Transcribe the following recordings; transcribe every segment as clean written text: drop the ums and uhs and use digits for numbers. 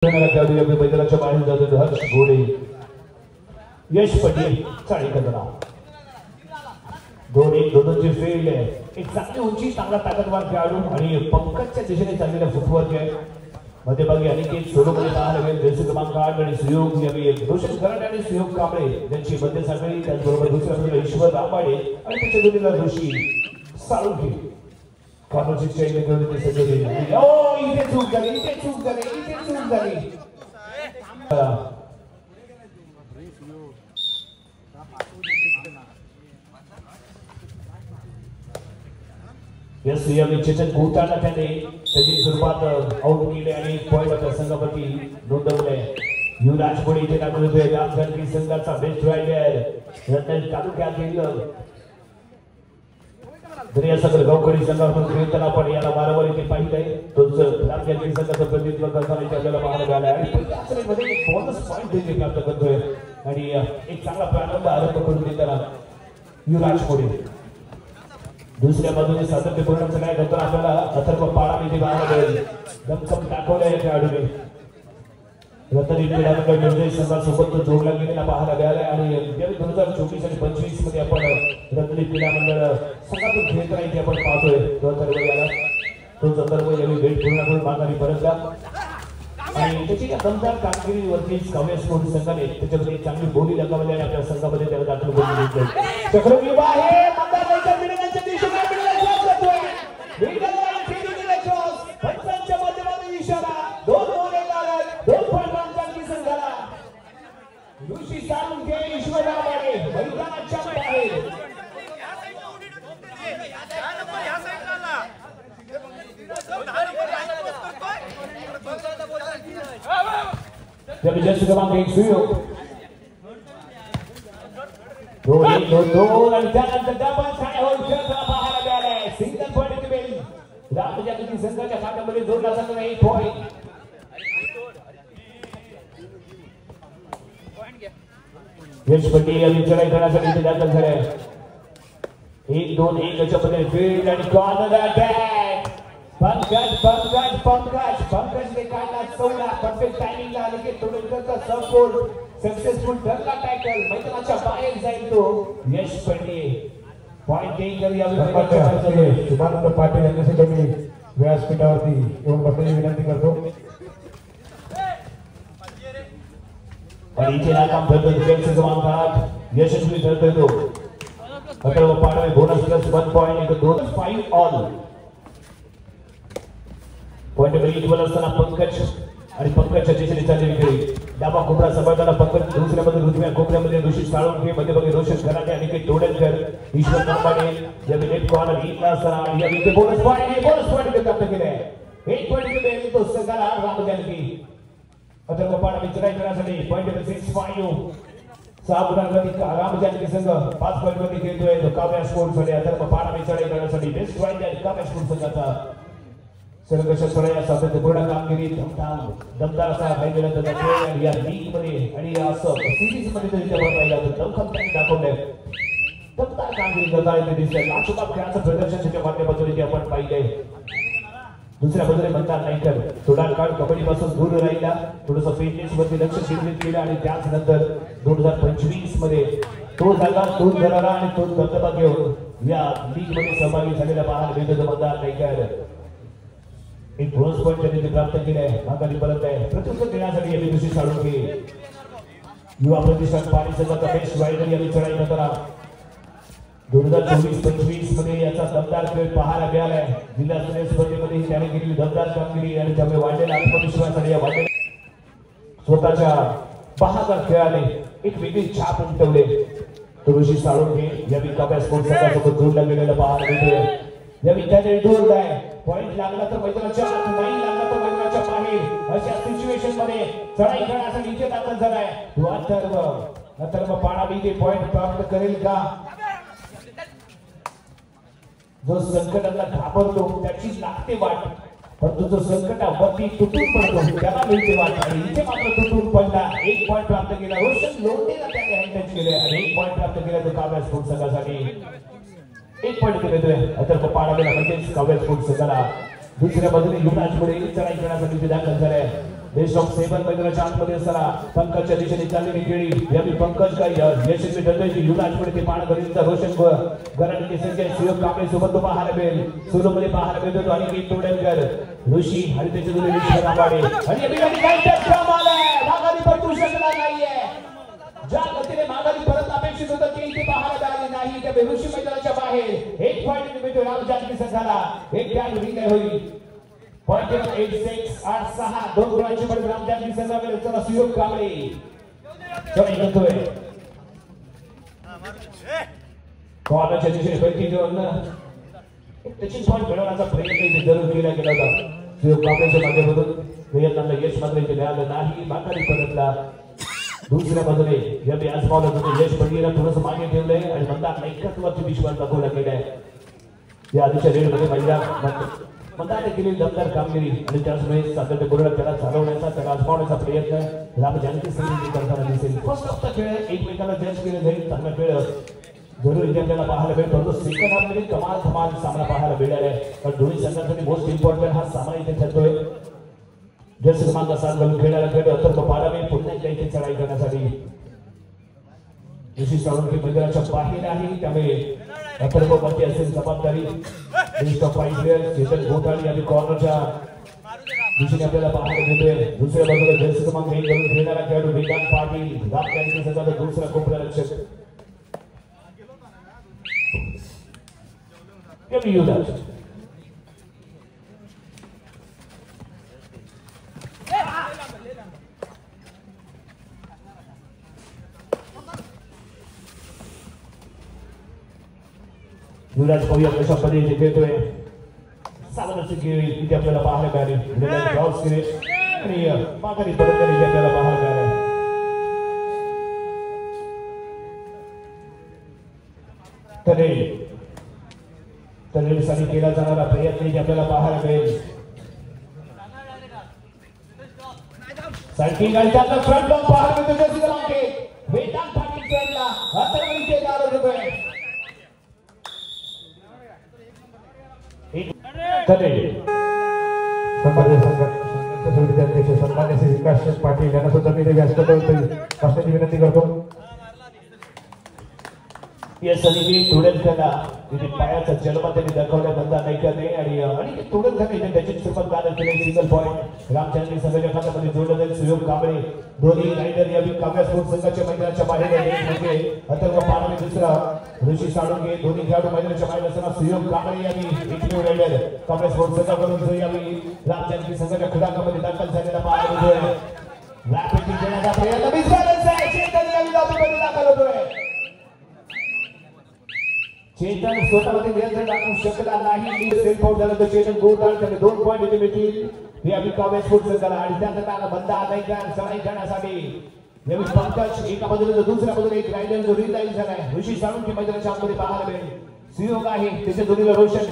मैदानाच्या बाहेर जातो हर्ष घोडे यश पटेल चाळी कदरा दोन्ही फील्ड आहे एक चांगली उंची चांगला ताकदवार खेळाडू आणि पंकजच्या दिशेने चाललेला फुटवर्क आहे मध्यभागी अनिकेत सोडोकडे पाहायला गेले जैसे क्रमांक 8 आणि सुयोग यावी रोशन कराड आणि सुयोग कांबळे त्यांची मध्य साखळी त्याचबरोबर दुसऱ्या बाजूला ईश्वर रामाडे आणि त्याच्या जोडीला ऋषी साळुंखे कामाची चैन घेऊन ते सगळे ओ इथे चूक झाली यस यावी चेतन भूताना त्याने त्याची सुरुवात आउट केली आणि पॉइंट आपल्या संघावरती नोंदवले युवराज पुढे इथे लागून होते रामगढी संघाचा बेस्ट रायडर रत्न तालुक्यातील दर्यासागर गावकरी संघातून खेळताना पण याला वारंवार इथे पाहिलंय तोच रामगढी संघाचं प्रतिनिधित्व करताना आपल्याला पाहायला मिळालं आणि पहिल्या मध्ये एक बोनस पॉइंट देखील प्राप्त करतोय आणि एक चांगला प्रारंभ आरंभ करून देताना युवराज पुढे दुसऱ्या बाजूने सातत्यपूर्ण चढाई करताना आपल्याला अथर्व पाळा इथे पाहायला मिळेल दमखम दाखवलंय खेळाडूने रत्नागिरी क्रीडा मंडळ निर्णय संघासोबत जोडला गेलेला पाहायला मिळाला आणि 2024 आणि 25 मध्ये आपण रत्नागिरी क्रीडा मंडळ संघातून खेळत राहायचे आपण पाहतोय तो संदर्भ यावेळी भेट पूर्ण करून माघारी परतला आणि त्याची दमदार कामगिरीवरती काव्य स्पोर्ट संघाने त्याच्यामध्ये चांगली बोली लगावली आणि आपल्या संघामध्ये त्याला दाखल करून घेतलं चक्रव्यूह आहे मतदारांच्या मिळण्याच्या दिशेने पंचांच्या माध्यमातून इशारा दोन संघाला ऋषी साळुंखे ईश्वर रामाडे मैदानाच्या बाहेर जबरदस्त क्रमांक 1 सुयोग दोन आणि त्यानंतर डबल छाया होऊन खेळताना पाहायला मिळालाय सिंगल पॉइंट मिळेल रामजागृती संघाच्या खात्यामध्ये जोडला जातो एक पॉइंट यश पटेल यांनी चढाई करण्यासाठी इथे दाखल झाले 1-2-1 अशा पद्धतीने फील्ड आणि कॉर्नर अटॅक पंकजने काढला चौला परफेक्ट टायमिंगला आले की तोडकरचा सपोर्ट सक्सेसफुल ठरला टॅकल मैदानाच्या बाहेर जाईल तो यश पटेल पॉइंट टेकर यावेळी शुभानंद पाटील यांच्यासाठी मी व्यासपीठावरती येऊन बसण्याची विनंती करतो आणि इथे नाकाम ठरतो डिफेन्स क्रमांक 8 यशस्वी ठरतोय तो Atharva Padwe bonus plus 1 point 2-5 all point equal असताना पंकज आणि पंकजच्या दिशेने चाललेली खेळी डाबा कोपरा सांभाळताना पंकज दुसऱ्या मध्ये उजव्या कोपऱ्यामध्ये ऋषी साळुंखे मध्यभागी रोशन कराटे आणि तोडलकर ईश्वर रामाडे या लेफ्ट कॉर्नर इथला असताना या इथे बोनस पॉइंट प्राप्त केले 1 पॉइंट मिळेल तो संघाला रामजानकी अथर्व पाडवे चढाई करण्यासाठी पॉइंट 6-5 सहा गुणांवरती रामजानकी संघ 5 पॉइंट वरती खेळतोय काव्या स्पोर्ट्स साठी अथर्व पाडवे चढाई करण्यासाठी बेस्ट पॉइंट काव्या स्पोर्ट्स संघाचा सर्वकष सोळा सातत्यपूर्ण कामगिरी दमदार असा पाहिजे जातो या लीग मध्ये आणि असं सिरीज मध्ये जर आपण पाहिलं तर दमखम त्यांनी दाखवलंय दमदार कामगिरी करता येते दिसतंय लाखोपात खेळाचं प्रदर्शन त्याच्या माध्यमातून इथे आपण पाहिलंय दुसऱ्या बाजूने म्हणतात नाही तर थोडा काळ कबड्डी पासून दूर राहिला थोडंसं फिटनेस वरती लक्ष केंद्रित केलं आणि त्याच नंतर 2025 मध्ये तो झाला तो जरारा आणि तो दबदबा घेऊन या लीग मध्ये सहभागी झालेला पाहायला मिळतो मतदार नाही तर एक बोनस पॉइंट त्यांनी प्राप्त केलाय माघारी परत आहे प्रत्युत्तर देण्यासाठी यांनी ऋषी साळुंखे युवा प्रतिष्ठान पाणी संघाचा बेस्ट रायडर यांनी चढाई करताना 2024-25 मध्ये याचा दमदार खेळ पाहायला मिळालाय जिल्हास्तरीय स्पर्धेमध्ये त्याने केलेली दमदार कामगिरी आणि त्यामुळे वाढलेला आत्मविश्वास आणि या वाढलेल्या स्वतःच्या बहादर खेळाने एक वेगळी छाप उमटवले तो ऋषी साळुंखे यांनी काव्या स्पोर्ट्स संघासोबत जोडला गेलेला पाहायला मिळतोय या विद्यार्थी जोडलाय पॉइंट लागला तर मैदानाच्या आत नाही लागला तर मैदानाच्या बाहेर अशा सिच्युएशन मध्ये चढाई करण्यासाठी इथे दाखल झालाय अथर्व पाडावी इथे पॉइंट प्राप्त करेल का जो संकटाला घाबरतो त्याची लागते वाट परंतु जो संकटावरती तुटून पडतो त्याला मिळते वाट आणि इथे मात्र तुटून पडला 1 पॉइंट प्राप्त केला रोशन लोंढेला त्याने हँड केले आणि 1 पॉइंट प्राप्त केला तो काव्या स्पोर्ट्स संघासाठी 1 पॉइंट केले अथर्व पाडावेला म्हणजेच काव्या स्पोर्ट्स संघाला दुसऱ्या बाजूने युवराज पुढे चढाई करण्यासाठी दाखल झाले बेस्ट ऑफ 7 मैदानाच्या आतमध्ये असताना पंकजच्या दिशेने चाललेली खेळी यावेळी पंकज काय यशस्वी ठरले युवराज पुढे ते पाणगरीचा रोशन गराडे संजय सुयोग कांबळे सोबत तो पाहायला मिळेल सुरूमध्ये पाहायला मिळतो आणि की तोडणकर ऋषी आणि त्याचे दोन्ही विश्व राबाडे आणि अभिनंदन काय टच आलाय माघारी पडू शकला नाहीये ज्या गतीने माघारी परत अपेक्षित होतं ते इथे पाहायला मिळाले नाही त्या ऋषी मैदानाच्या बाहेर एक पॉइंट मिळतो राम जानकी संघाला एक पॉइंट विजय होईल पॉइंट 8686 दोन गुणांची पण राम जानकी संघाकडे चला सुयोग कांबळे चला येतोय कॉर्नरच्या दिशेने पैकी घेऊन त्याची पॉइंट मिळवण्याचा प्रयत्न इथे जरूर केला गेला होता सुयोग कांबळेच्या माध्यमातून प्रयत्नांना यश मात्र इथे मिळालं नाही माघारी परतला दुसऱ्या बाजूने यावेळी आजमावलं होतं यश पडलेला थोडंसं मागे ठेवलंय आणि मतदार एकत्वाची विश्वास दाखवला गेलाय या आधीच्या रेडमध्ये महिला मतदाराने केलेली दमदार कामगिरी आणि त्याचवेळी सातत्यपूर्ण त्याला चालवण्याचा त्याला आजमावण्याचा प्रयत्न राम जानकी संघ करताना दिसेल फर्स्ट ऑफचा खेळ एकमेकांना जज केलं जाईल चांगला खेळ जरूर इथे आपल्याला पाहायला मिळेल परंतु सेकंड हाफमध्ये कमाल सामना पाहायला मिळणार आहे कारण दोन्ही संघांसाठी मोस्ट इम्पॉर्टंट हा सामना इथे ठरतोय जस क्रमांक 7 घालून खेळायला खेळ तर पाडावे पुन्हा एकदा इथे चढाई करण्यासाठी विशिष्ट साळुंखे मैदानाच्या बाहेर आहे त्यामुळे अथर्ववरती असेल जबाबदारी बेस्ट ऑफ 5 प्लेयर चेतन घोटाळे आणि कॉर्नरच्या दिशेने आपल्याला पाहायला मिळतोय दुसऱ्या बाजूला जस क्रमांक 1 घालून खेळणारा खेळाडू विकास पाटील राम जानकी संघाचा दुसरा कोपरारक्षक कमी युवराज युवराज पाहूया कशा पद्धतीने खेळतोय साधारण खेळ इथे आपल्याला पाहायला मिळाले क्रॉस केले आणि माघारी परत इथे आपल्याला पाहायला मिळाले तरेसाठी केला जाणारा प्रयत्न इथे आपल्याला पाहायला मिळेल सारखी गाडी त्यातला फ्रंट लॉक पाहायला मिळतो जशी क्रमांक वेदांत पाटील फ्रंटला अथर्व इथे दार होतोय सन्मान्य श्री विकास पाटील यांना सुद्धा मी व्यासपीठावरती विनंती करतो या सनिधी तोडणकरला तिथे पायाचा जन्म त्यांनी दाखवला बंदा नाही करणे आणि तोडणकर त्याची सुरुवात गाडत केली सिंगल पॉइंट राम जानकी संघाच्या खात्यामध्ये जोडलं जाईल सुयोग कांबळे दोन्ही रायडर यावी काव्या स्पोर्ट्स संघाच्या मैदानाच्या बाहेर म्हणजे अथर्व पाडवे दुसरा ऋषी साळुंखे दोन्ही खेळाडू मैदानाच्या बाहेर असताना सुयोग कांबळे यांनी एकमेव रायडर काव्या स्पोर्ट्स संघाकडून यावी राम जानकी संघाच्या खुदाकामध्ये दाखल झालेला पाहायला मिळतोय रॅपिड घेण्याचा प्रयत्न मिसळायचा आहे चेतन यावी दाखल होतोय चेतन स्वतःमध्ये नियंत्रण राखू शकला नाही सेल्फ आउट झालं तर चेतन गोटाळ त्याने 2 पॉइंट इथे मिळतील हे आम्ही काव्या स्पोर्ट्स संघाला आणि त्यानंतर बंद आदाय चढाई करण्यासाठी यावेळी पंकज एका बाजूला तर दुसऱ्या बाजूला एक रायडर जो रिलाईज झालाय ऋषी साळुंखे मैदानाच्या आतमध्ये पाहायला मिळेल सुयोग आहे त्याच्या दोन्हीला रोशन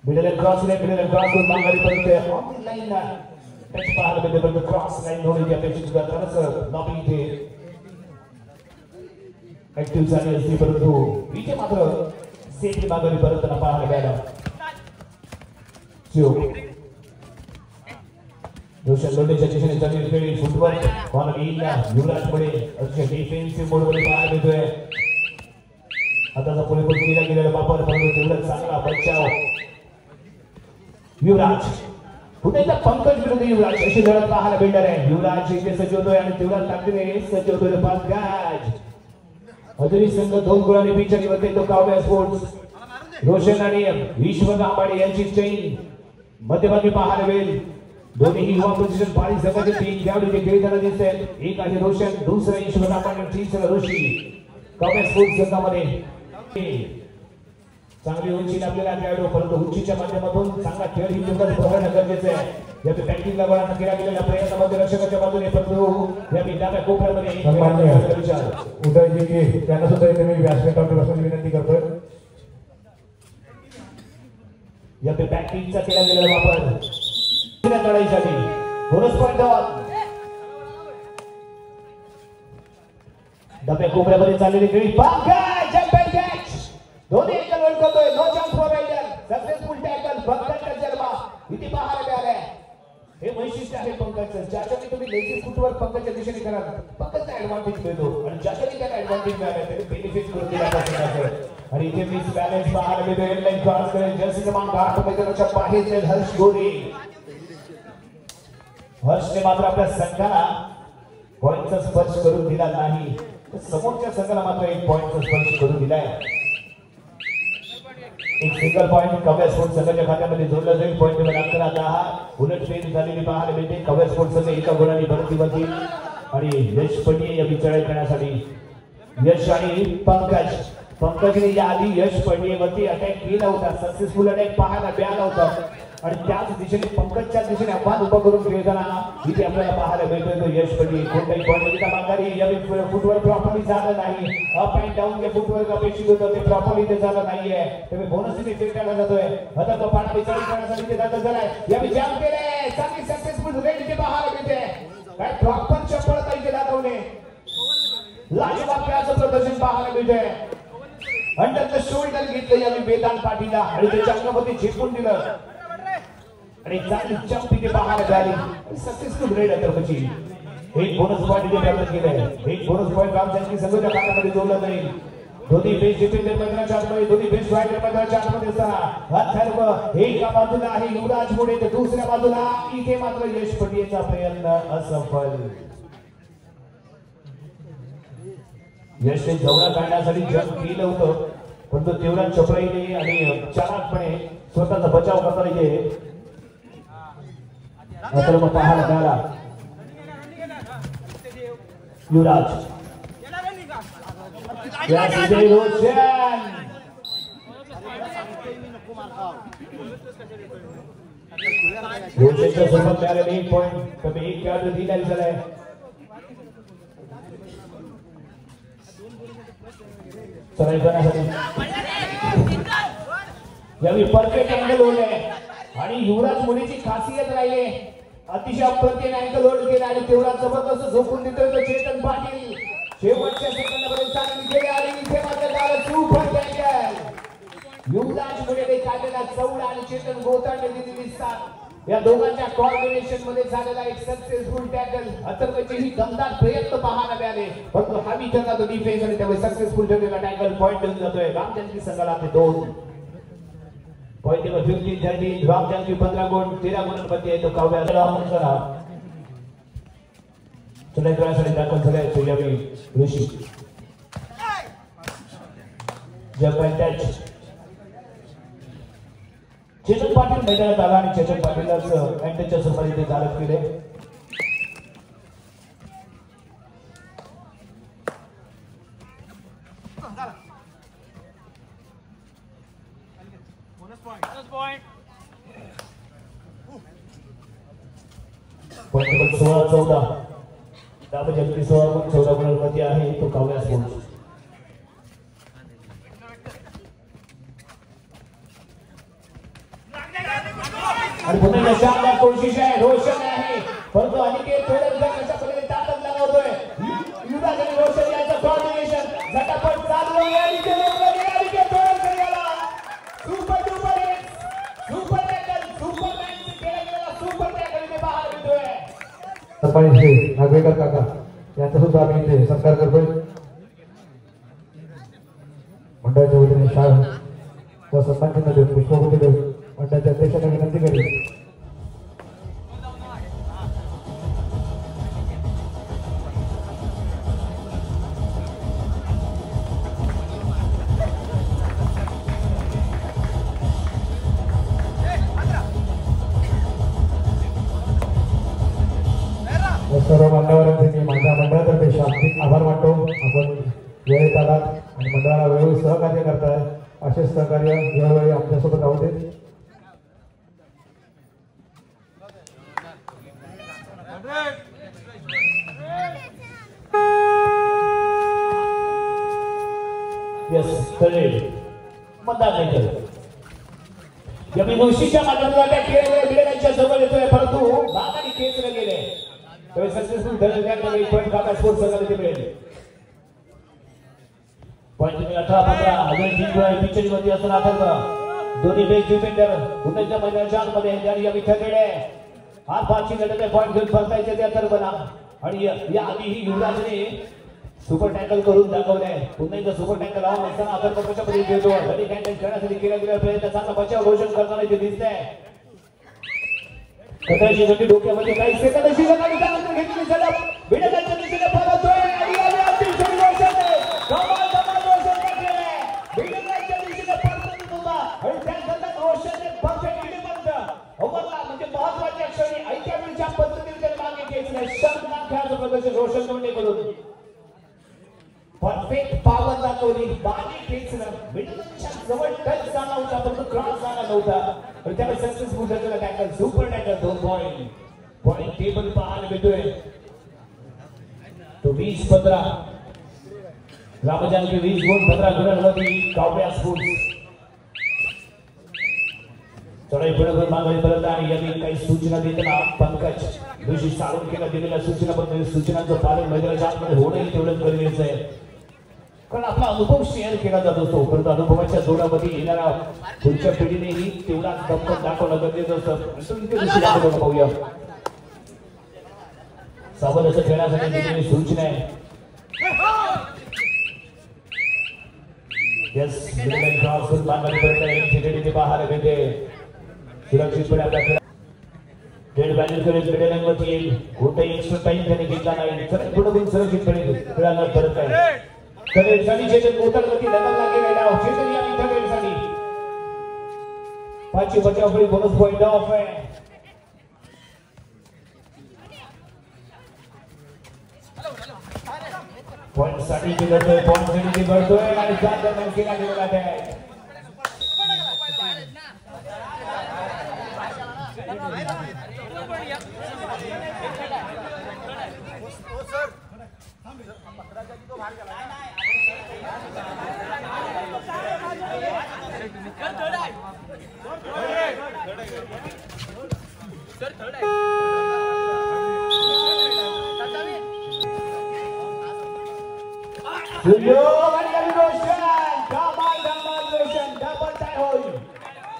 मिडल क्रॉस करून माघारी परतते ऑन लाईन टच पाहायला मिळते पण क्रॉस लाईन होईल अपेक्षित करताना लॉबी इथे ऍक्टिव्ह झाली असती परंतु इथे मात्र सेटली माघारी परतताना पाहायला मिळाला रोशन लोटेच्या दिशेने चाललेली खेळी फुटबॉल कॉर्नर येईला युवराज पुढे अक्षय डिफेन्सिव्ह मोडमध्ये पाहायला मिळतोय आताचा पुढे पण केला गेलेला वापर परंतु तेवढा चांगला बचाव युवराज पुढे पंकज विरुद्ध युवराज अशी लढत पाहायला मिळणार आहे युवराज इथे सज्ज होतोय आणि तेवढा ताकदीने सज्ज होतोय पाच गाज अजूनही संघ 2 गुणांनी पिछाडीवर येतो काव्या स्पोर्ट्स रोशन आणि ईश्वर आंबाडे यांची चेन मध्यभागी पाहायला मिळेल दोन्ही युवा पोझिशन पाळी संघाचे 3 खेळाडू जे खेळताना दिसत आहेत एक आहे रोशन दुसरा ईश्वर आंबाडे तिसरा ऋषी काव्या स्पोर्ट्स संघामध्ये चांगली उंची आपल्याला खेळाडू परंतु उंचीच्या माध्यमातून चांगला खेळ ही तेवढाच बघणं गरजेचं आहे याची बॅटिंगला वळाचा केला गेलेल्या प्रयत्नामध्ये रक्षकाच्या बाजूने परंतु यावी डाव्या कोपऱ्यामध्ये उदयजी त्यांना सुद्धा इथे मी व्यासपीठावरती बसण्याची विनंती करतोय याची बॅटिंगचा केला गेलेला वापर लढाईसाठी बोनस पॉइंट डाव्या कोपऱ्यामध्ये चाललेली खेळी दोन्ही एकल वर्ल्ड करतोय no chance for raider successful tackle फक्त जर्मा इथे पाहायला मिळालंय. हे वैशिष्ट्य आहे पंकजचं. ज्याच्याने तुम्ही लेझी फुटवर पंकजच्या दिशेने करा, पंकजचा ऍडव्हान्टेज मिळतो आणि ज्याच्याने त्याला ऍडव्हान्टेज मिळाला त्याने बेनिफिट करून दिला पाहिजे. आणि इथे मिस बॅलन्स पाहायला मिळतो. एंडलाईन क्रॉस करेल जर्सी क्रमांक 8 मैदानाच्या बाहेर हर्ष गोरे. हर्षने मात्र आपल्या संघाला पॉइंटचा स्पर्श करून दिला नाही, समोरच्या संघाला मात्र एक पॉइंटचा स्पर्श करून दिलाय. एक सिंगल पॉइंट कव्या स्पोर्ट्स संघाच्या खात्यामध्ये जोडला जाईल. पॉइंट नंबर 11 उलटफेर झालेली पाहायला मिळते. कव्या स्पोर्ट्स संघ एका गुणाने भरतीवरती आणि यश पटिये या विचार करण्यासाठी यश आणि पंकजने याआधी यश पटियेवरती अटॅक केला होता. सक्सेसफुल अटॅक पाहायला मिळाला होता आणि त्याच दिशेने पंकजच्या दिशेने आव्हान उभं करून खेळताना इथे आपल्याला पाहायला मिळतोय तो यश पटिये. कोणताही पॉइंट माघारी यावेळी फुटवर प्रॉपरली झालं नाही. अप अँड डाऊन जे फुटवर अपेक्षित होतं ते प्रॉपरली ते झालं नाहीये. त्यामुळे बोनस इथे केला जातोय. आता तो पाडा विचार करण्यासाठी ते दाखल झालाय. यावेळी जॅम केले. चांगली सक्सेसफुल रेड इथे पाहायला मिळते. काय प्रॉपर चपळता इथे दाखवले. लाजवाब खेळाचं प्रदर्शन पाहायला मिळतंय. अंडर द शोल्डर घेतलं यावेळी वेदांत पाटीलला आणि त्याच्या अंगामध्ये झेपून दिलं आणि चांगली जंप तिथे पाहायला मिळाली. सक्सेसफुल रेड अतर्फची एक बोनस पॉइंट इथे डेव्हलप केलाय. एक बोनस पॉइंट रामचंद्र संघाच्या खात्यामध्ये जोडला जाईल. दोन्ही बेस्ट डिफेंडर मैदानाच्या आतमध्ये, दोन्ही बेस्ट फायटर मैदानाच्या आतमध्ये असताना अथर्व एका बाजूला आहे युवराज मोडे तर दुसऱ्या बाजूला इथे मात्र यश पटियेचा प्रयत्न असफल. यशने जवळ काढण्यासाठी जंप केलं होतं पण तो तेवढा चपळाईने आणि चालाकपणे स्वतःचा बचाव करताना इथे अथर्व पाहायला मिळाला. युवराज रोशनच्या सोबत मिळालेले 1 पॉइंट कमी 1 खेळाडू दिला झालाय. चढाई करण्यासाठी यावेळी परफेक्ट अँगल होते आणि युवराज मुलीची खासियत राहिली. अतिशय अप्रतिम अँगल होल्ड केला आणि तेवढा जबरदस्त झोपून देतोय तो चेतन पाटील. शेवटच्या सेकंदामध्ये चांगली खेळी आली. इथे मात्र झालं सुपर टॅकल. युवराज मुलीने काढलेला चौडा आणि चेतन गोतांडे दिलेली साथ या दोघांच्या कॉम्बिनेशन मध्ये झालेला एक सक्सेसफुल टॅकल. अथर्वचे ही दमदार प्रयत्न पाहायला मिळाले परंतु हा विचारला तो डिफेन्स आणि त्यामुळे सक्सेसफुल ठरलेला टॅकल पॉइंट देऊन जातोय. रामचंद्र संघाला ते 2 पॉइंट नंबर 15-13. रामचंद्र 15 गुण 13 गुणांमध्ये आहे तो काव्याला करा. चला खेळासाठी दाखल झालाय तो यावेळी ऋषी जपान टच. चेतन पाटील मैदानात आला आणि चेतन पाटीललाच अँटच्या स्वरूपात ते चालक केले. पॉइंट नंबर 16-14 दाबजंत्री 16 गुणांमध्ये आहे तो काव्या स्पोर्ट्स. आणि पुन्हा शानदार कोशिश आहे. रोशन आहे परंतु अनिकेत थोडं कशा पद्धतीने ताकद लावतोय. युवराज आणि रोशन यांचं कॉम्बिनेशन झटापट चालू आहे. अनिकेत थोडं करियाला super duper hit super tackle superman केला गेलेला सुपर टॅकल इथे बाहेर येतोय. सरपंच श्री नागवेकर काका यांचा सुद्धा आम्ही इथे सत्कार करतोय. मंडळाच्या वतीने शाल व सन्मानचिन्ह देऊन पुष्पगुच्छ देऊन मंडळाच्या अध्यक्षांना विनंती करेल. सर्व मान्यवरांचे मी माझ्या मंडळातर्फे शाब्दिक आभार मानतो. आपण वेळेत आलात आणि मंडळाला वेळोवेळी सहकार्य करताय. असे सहकार्य वेळोवेळी आमच्यासोबत राहू दे. मतदान नाही करत. यावेळी मुळशीच्या माध्यमातून खेळाच्या जवळ येतोय परंतु भागाने खेचले गेले. सक्सेसफुल ठरले पॉइंट काका स्पोर्ट्स संघाला ते मिळेल. पॉइंट 18-15 अजून जिंकून पिचेरी मध्ये असताना दोन्ही बेस्ट डिफेंडर पुण्याच्या मैदानाच्या आतमध्ये आणि या विठ्ठलकडे हात पाचशे गटाचे पॉईंट घेऊन परतायचे त्या तर बना आणि या आधीही युवराजने सुपर टॅकल करून दाखवलंय. पुन्हा एकदा सुपर टॅकल लावून असताना आपण कशा पद्धतीने देतो आणि कॅन्टन खेळण्यासाठी केला गेला प्रयत्न चांगला बचाव रोशन करताना इथे दिसतंय. कथाची गती डोक्यामध्ये काही सेकंदाची गती त्यानंतर घेतली झडप विडकाच्या दिशेने पळतोय आणि आली अतिशय रोशन आहे. कमाल रोशन केलंय विडकाच्या दिशेने पळत होता आणि त्यानंतर रोशनने परफेक्ट डिलिव्हर ओव्हरला म्हणजे महत्त्वाच्या क्षणी ऐक्या वेळच्या पद्धतीने त्याने मागे घेतलं. शानदार खेळाचं प्रदर्शन रोशन करून परफेक्ट पॉवर दाखवली. बाजी खेचणं मिडलच्या जवळ टच झाला होता परंतु क्रॉस झाला नव्हता आणि त्याला सक्सेसफुल झालेला tackle super tackle 2 point table पाहायला मिळतोय. तो 20-15 रामजानकी 20-15 गुणांवरती काव्या स्पोर्ट्स चढाई बरोबर मागे परत आणि यांनी काही सूचना देताना पंकज दिवशी सारून केला दिलेल्या सूचनाबद्दल सूचनांचं पालन मैदानाच्या आतमध्ये होणंही तेवढंच गरजेचं आहे. कारण आपला अनुभव शेअर केला जात असतो परंतु अनुभवाच्या जोरामध्ये येणारा पुढच्या पिढीनेही तेवढाच दमखम दाखवणं गरजेचं असतं. पाहूया सावध असं खेळण्यासाठी दिलेली सूचना आहे. पाहायला मिळते सुरक्षितपणे आपला खेळ डेड बॅलेन्सकडे मिडलवरती येईल. कोणताही एक्स्ट्रा टाइम त्याने घेतला नाही. पुढे सुरक्षितपणे खेळायला परत आहे. कनेक्टसाठी चेतन कोतरवरती लगनला गेलेला चेतन या इंटरव्ह्यूसाठी 5 बचावफळी बोनस पॉइंट ऑफ आहे. पॉइंट साठी करतोय पॉइंट साठी करतोय आणि चार दरम्यान केला गेलेला आहे.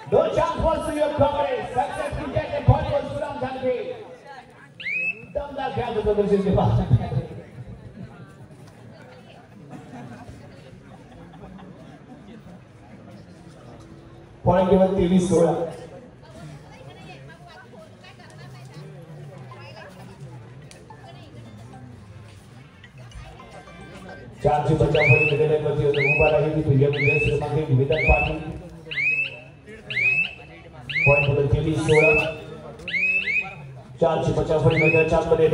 No chance for Surya Kamare. Successful take a point for Suram Dhanke. दमदार खेळाचं प्रदर्शन ते पाहतात. पॉइंट केवळ 23-16. चारची बचावफळी केलेल्यावरती उभा राहिली ती विधान पाटील. पॉइंट केवळ 23-16. चारची बचावफळी मैदानाच्या आतमध्ये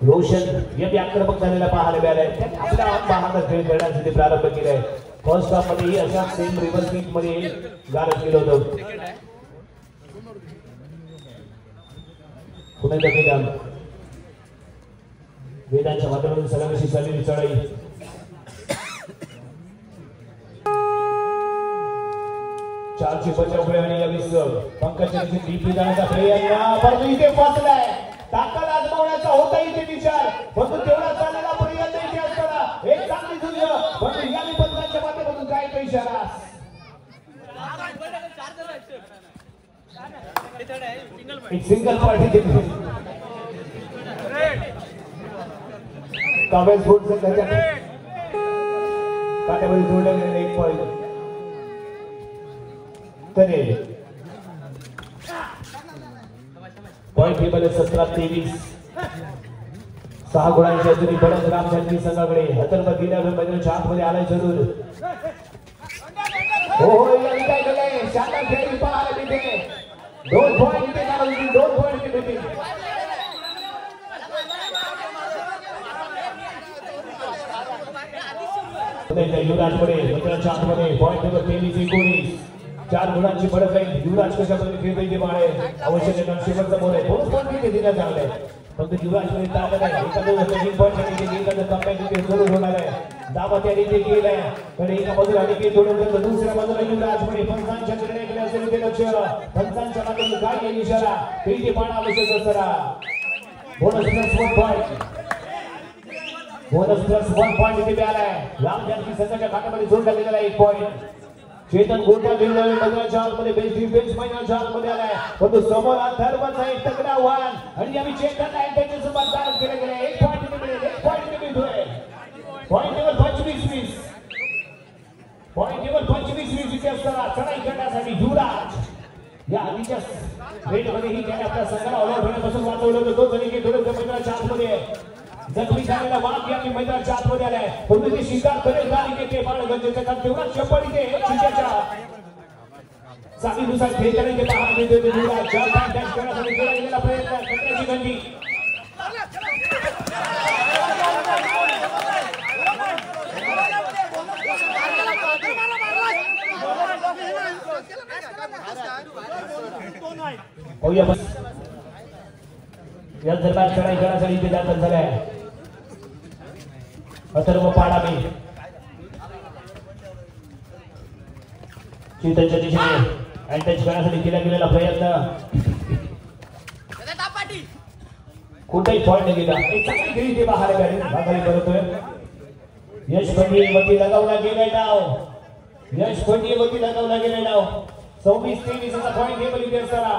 रोशन यांनी आक्रमक झालेला पाहायला मिळालाय. त्यांनी आपल्या महागात खेळ खेळण्यासाठी प्रारंभ केलाय. फर्स्ट हाफ मध्ये अशा सेम रिव्हर्स किक मध्ये गारद केलं होतं. पुन्हा एकदा वेदांच्या माध्यमातून सलगशी चाललेली चढाई चारची बचावफळी आणि यावीस पंकजच्या डीपी जाण्याचा प्रयत्न परंतु इथे फसलाय. ताकद आजमावण्याचा होता इथे विचार परंतु तेवढा चाललेला प्रयत्न इथे असताना एक चांगली झुंज परंतु यावी पंचांच्या माध्यमातून काय तो इशारा एक सिंगल पार्टी काव्या स्पोर्ट्स काट्यामध्ये जोडले गेलेले 1 पॉइंट तरी पॉइंट टेबल 17-23. 6 गुणांच्या अजूनही बडत रामजानकी संघाकडे हतरबा दिल्यावर मैदानाच्या आतमध्ये आलाय जरूर. हो यांनी काय केलंय शानदार खेळी पाहायला मिळते. 2 पॉइंट इथे झाला 2 पॉइंट इथे मिळतील. युवराजकडे मैदानाच्या आतमध्ये पॉइंट टेबल 23-19. 4 गुणांची फरक आहे. युवराज कशा पद्धतीने खेळतोय बाळे अवश्य शेवटचा बोल आहे. बोनस पॉइंट किती दिला चांगला आहे फक्त युवराजकडे ताकद आहे. एखादं पॉइंट एखादं कमबॅक इथे जरूर होणार आहे. दाबा त्या रीती केलाय तर एका बाजूला आणि थोडं दुसऱ्या बाजूला युवराजकडे पंचांच्या निर्णयाकडे असेल ते लक्ष पंचांच्या माध्यमातून काय येईल इशारा ते इथे पाहणं आवश्यक असताना bonus point bonus plus 1 point इथे मिळालाय. राम जानकी संघाच्या खात्यामध्ये जोडला गेलेला 1 पॉइंट. चेतन गोटा गेलेला मैदानाच्या आतमध्ये बेस्ट डिफेन्स मैदानाच्या आतमध्ये आलाय. परंतु समोर धर्माचा एक तगडा आव्हान आणि यावी चेतन आहे त्याच्या सोबत दार केले गेले. 1 पॉइंट इथे मिळेल. 1 पॉइंट इथे मिळतोय. Point table 25-20. पॉइंट टेबल 25-20 इथे असताना चढाई करण्यासाठी युवराज या आधीच्या रेडमध्ये ही त्याने आपल्या संघाला ऑल आउट होण्यापासून वाचवलं होतं. तो जरी की थोडं मैदानाच्या आतमध्ये जखमी झालेला वाघ या मैदानाच्या आतमध्ये आलाय. परंतु ते शिकार करेल का नाही ते पाहणं गरजेचं कारण तेवढा चप्पल इथे शिकाच्या चालीनुसार खेळताना ते पाहायला मिळते. युवराज चार पॉइंट डॅश करण्यासाठी केला गेलेला प्रयत्न खतऱ्याची गंडी. या दरम्यान चढाई करण्यासाठी इथे दाखल झालाय अथर्व पाडामे. चेतनच्या दिशेने अटॅच करण्यासाठी केला गेलेला प्रयत्न कोणताही पॉइंट गेला. एक चांगली खेळी ते बाहेर गाडी माघारी करतोय. यश पंडित वरती लगावला गेलाय डाव. यश पंडित वरती लगावला गेलाय डाव. 26-23 असा पॉइंट टेबल इथे असताना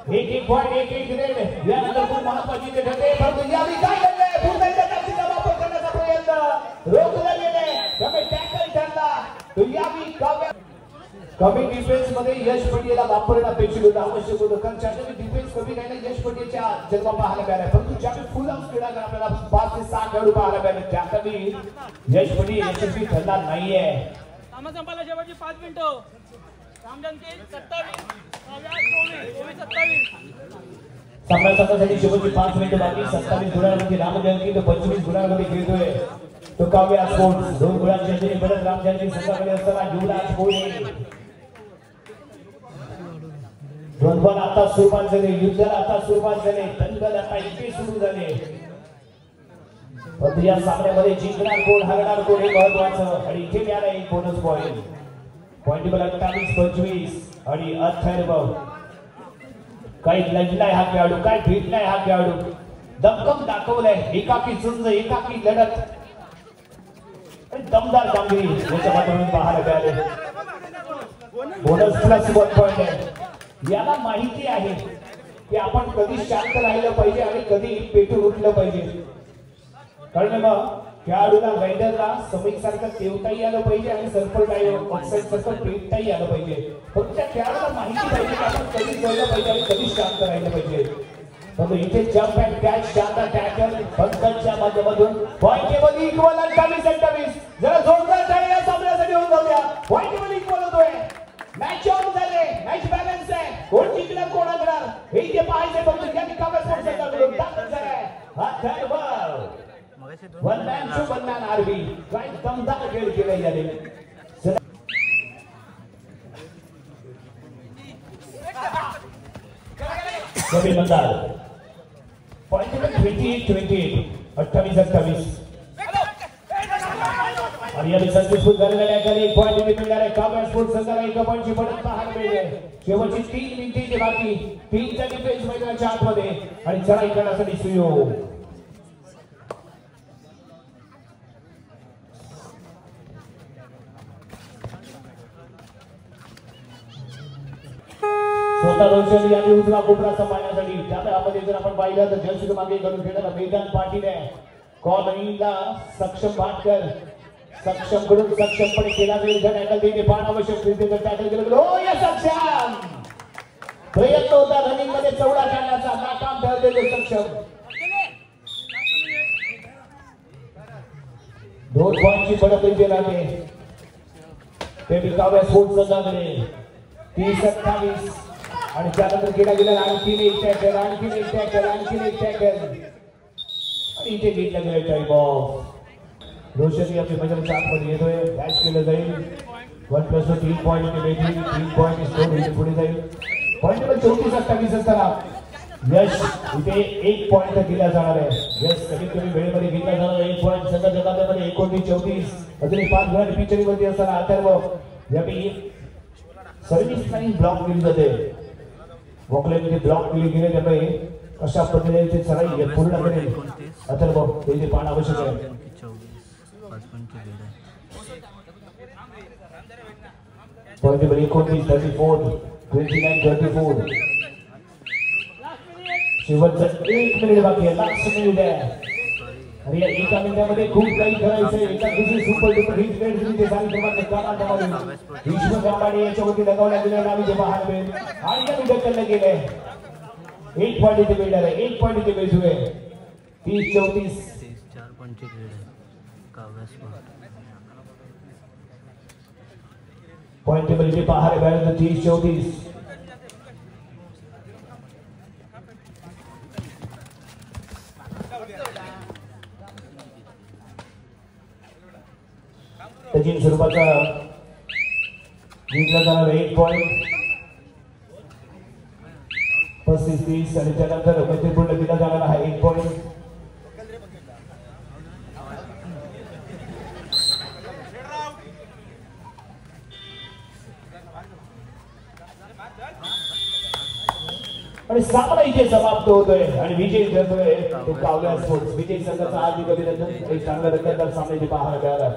1-1 पॉइंट 1-1 रेड यानंतर खूप महत्त्वाची ते ठरते. परंतु यावेळी काय घडलंय पुन्हा ताकदीचा वापर करण्याचा प्रयत्न रोखला गेलाय. त्यामुळे टॅकल ठरला. तो यावेळी कमी डिफेन्स मध्ये यश पंड्याला वापरणं अपेक्षित होतं आवश्यक होतं कारण ज्यावेळी डिफेन्स कमी राहिला यश पंड्याच्या जन्म पाहायला मिळाला. परंतु ज्यावेळी फुल हाऊस क्रीडा आपल्याला 5 ते 6 खेळाडू पाहायला मिळाले त्यावेळी यश पंड्या यशस्वी ठरला नाहीये. संपाला शेवटची 5 मिनिटं. राम जानकी 27 सामन्यासाठी शेवटची 5 मिनिटं बाकी. 27 गुणांमध्ये राम जानकी तर 25 गुणांमध्ये खेळतोय तो काव्या स्पोर्ट्स. 2 गुणांच्या जरी परत राम जानकी संघाकडे असताना युवराज कोळी. द्वंद्वान आता सुरुवात झाली. युद्धाला आता सुरुवात झाली. दंगल आता इथे सुरू झाले. परंतु या सामन्यामध्ये जिंकणार कोण हरणार कोण हे महत्वाचं आणि इथे मिळाला एक बोनस पॉइंट. पॉइंट टेबल 28-25 आणि अथर्व काही लढलाय हा खेळाडू काय भेटलाय हा खेळाडू दमकम दाखवलाय. एकाकी झुंज एकाकी लढत दमदार कामगिरी याच्या माध्यमातून पाहायला मिळाले. बोनस प्लस 1 पॉइंट आहे. याला माहिती आहे की आपण कधी शांत राहिलं पाहिजे आणि कधी पेटून उठलं पाहिजे कारण मग खेळाडूला रायडरला समीक सारखं तेवताही आलं पाहिजे आणि सल्फर डायऑक्साईड सारखं पेटताही आलं पाहिजे. फक्त त्या खेळाडूला माहिती पाहिजे की आपण कधी कळलं पाहिजे आणि कधी शांत राहिलं पाहिजे. परंतु इथे जम्प अँड कॅच शानदार टॅकल पंकजच्या माध्यमातून पॉइंट टेबल इक्वल 28-28. जरा जोरदार टाळी या सामन्यासाठी होऊन जाऊ द्या. पॉइंट टेबल इक्वल होतोय. मॅच ऑन झाले. मॅच बॅलन्स आहे. कोण जिंकणार कोण हरणार हे इथे पाहायचे. फक्त या काव्या स्पोर्ट्स संघाकडून दाखल झालाय Atharva. One man show one man आरबी काय दमदार खेळ केला याने. कमी मतदार पॉइंट 28-28 28-28 आणि याने सक्सेसफुल झालेल्या एकाने एक पॉइंट मिळणार आहे. काव्या स्पोर्ट्स संघाला 1 पॉइंटची पडत पाहायला मिळते. शेवटची 3 मिनिटे बाकी. 3चा डिफेन्स मैदानाच्या आतमध्ये आणि चढाई करण्यासाठी सुयोग. स्वतः रोशन यांनी उजवा कोपरा सांभाळण्यासाठी त्यामध्ये जर आपण पाहिलं तर जर्सी मागे करून खेळताना मैदान पाटील कॉलनीला सक्षम भाटकर सक्षम कडून सक्षमपणे केला जाईल. टॅकल देणे फार आवश्यक आहे. टॅकल केलं हो या सक्षम प्रयत्न होता रनिंग मध्ये चौडा टाकण्याचा नाकाम ठरलेले सक्षम. 2 पॉइंटची पडत इथे राहते. ते विकाव्या स्पोर्ट्स संघाकडे 30-28 आणि त्यानंतर केला गेला आणखीन एक टॅकल आणखीन एक टॅकल आणखीन एक टॅकल आणि इथे घेतला गेला टाइम ऑफ. रोशन आपल्या मैदानाच्या आतमध्ये येतोय. कॅच केलं जाईल. 1+3 पॉइंट मिळतील. 3 पॉइंट स्कोर इथे पुढे जाईल. पॉइंट नंबर 34-28 असताना यश इथे 1 पॉइंट दिला जाणार आहे. यश कमीत कमी वेळेमध्ये घेतला जाणार 1 पॉइंट. संघाच्या ताब्यामध्ये 29-34 अजून 5 गुणांनी पिचरीवरती असताना अथर्व यावेळी सर्व्हिस लाईन ब्लॉक केली जाते. वॉकलाईन मध्ये ब्लॉक केली गेले त्यामुळे अशा पद्धतीने ते सराई पूर्ण करेल अथर्व ते पाहणं आवश्यक आहे. 24 34 29 34 शेवटचं 1 मिनिट बाकी आहे. लास्ट मिनिट आहे आणि या एका मिनिटामध्ये खूप काही करायचं आहे. एका दुसरी सुपर डुपर हिट वेळ तुम्ही ते सांगितलं ईश्वर गांबाडे याच्यावरती लगावल्या गेल्या नावी जे पाहायला मिळेल आणि या ढकललं गेलंय. 1 पॉइंट इथे मिळणार आहे. 1 पॉइंट इथे मिळतो आहे. 30-34 पॉइंट टेबल इथे पाहायला मिळालं. 30-34 सचिन स्वरूपाचा जिंकला जाणार 1 पॉइंट 35-30 आणि त्यानंतर मैत्रीपूर्ण दिला जाणार हा 1 पॉइंट. आणि सामना इथे समाप्त होतोय आणि विजय ठरतोय तो कावल्या स्पोर्ट्स. विजय संघाचा हार्दिक अभिनंदन. एक चांगला रंगतदार सामना इथे पाहायला मिळाला.